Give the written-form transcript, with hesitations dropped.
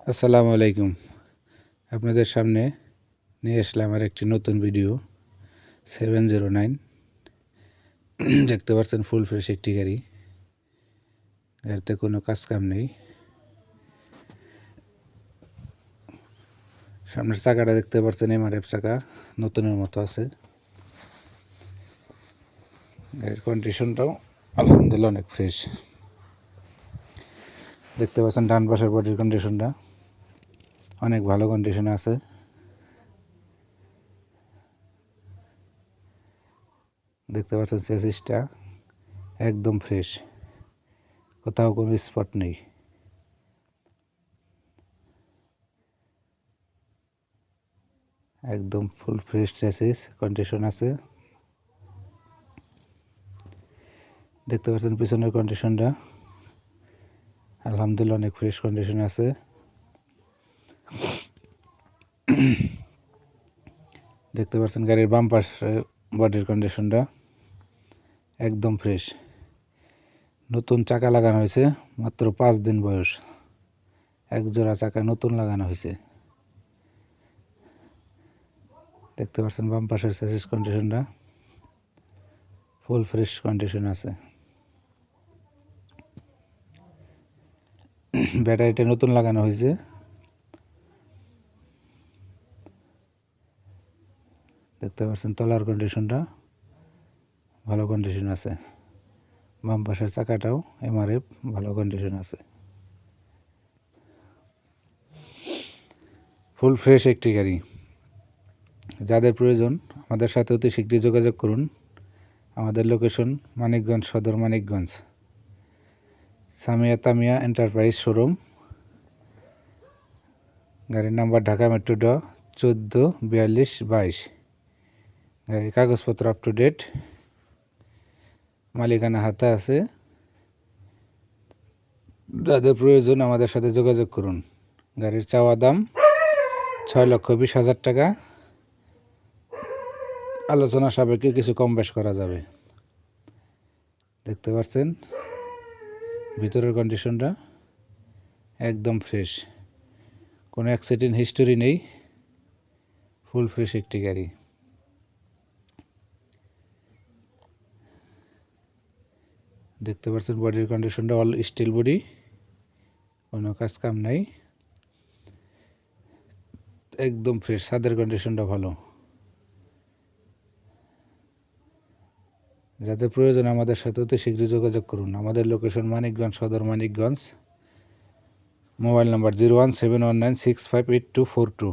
আসসালামু আলাইকুম। আপনাদের সামনে নিয়ে আসলাম আর একটি নতুন ভিডিও 709। দেখতে পাচ্ছেন ফুল ফ্রেশ একটি গাড়ি। গাড়িতে কোনো কাজ কাম নেই। সামনের চাকাটা দেখতে পাচ্ছেন এমআরএফ চাকা, নতুনের মতো আছে। গাড়ির কন্ডিশনটাও আলহামদুলিল্লাহ অনেক ফ্রেশ। দেখতে পাচ্ছেন ডান পাশের বডির কন্ডিশনটা অনেক ভালো কন্ডিশনে আছে। দেখতে পাচ্ছেন চেসিসটা একদম ফ্রেশ, কোথাও কোনো স্পট নেই। একদম ফুল ফ্রেশ চেসিস কন্ডিশন আছে। দেখতে পাচ্ছেন পিছনের কন্ডিশনটা আলহামদুলিল্লাহ অনেক ফ্রেশ কন্ডিশন আছে। দেখতে পাচ্ছেন গাড়ির বাম পাশের বডির কন্ডিশনটা একদম ফ্রেশ। নতুন চাকা লাগানো হয়েছে, মাত্র 5 দিন বয়স। এক জোড়া চাকা নতুন লাগানো হয়েছে। দেখতে পাচ্ছেন বাম পাশের চেসিস কন্ডিশনটা ফুল ফ্রেশ কন্ডিশন আছে। ব্যাটারিটা নতুন লাগানো হয়েছে। দেখতে পাচ্ছেন তলার কন্ডিশনটা ভালো কন্ডিশন আছে। বাম পাশের চাকাটাও এমআরএফ ভালো কন্ডিশন আছে। ফুল ফ্রেশ একটি গাড়ি। যাদের প্রয়োজন আমাদের সাথে অতি শীঘ্রই যোগাযোগ করুন। আমাদের লোকেশন মানিকগঞ্জ সদর, মানিকগঞ্জ সামিয়া তামিয়া এন্টারপ্রাইজ শোরুম। গাড়ির নাম্বার ঢাকা মেট্রো ড 144222। গাড়ির কাগজপত্র আপ টু ডেট, মালিকানা হাতে আছে। যাদের প্রয়োজন আমাদের সাথে যোগাযোগ করুন। গাড়ির চাওয়া দাম 6,20,000 টাকা। আলোচনা সাপেক্ষে কিছু কম বেশ করা যাবে। দেখতে পাচ্ছেন ভিতরের কন্ডিশনটা একদম ফ্রেশ, কোনো অ্যাক্সিডেন্ট হিস্টোরি নেই। ফুল ফ্রেশ একটি গাড়ি। দেখতে পাচ্ছেন বডির কন্ডিশনটা অল স্টিল বডি, কোনো কাজ কাম নাই, একদম ফ্রেশ। ছাদের কন্ডিশনটা ভালো। যাদের প্রয়োজন আমাদের সাথে অতি শীঘ্রই যোগাযোগ করুন। আমাদের লোকেশন মানিকগঞ্জ সদর, মানিকগঞ্জ। Mobile number 01719658242।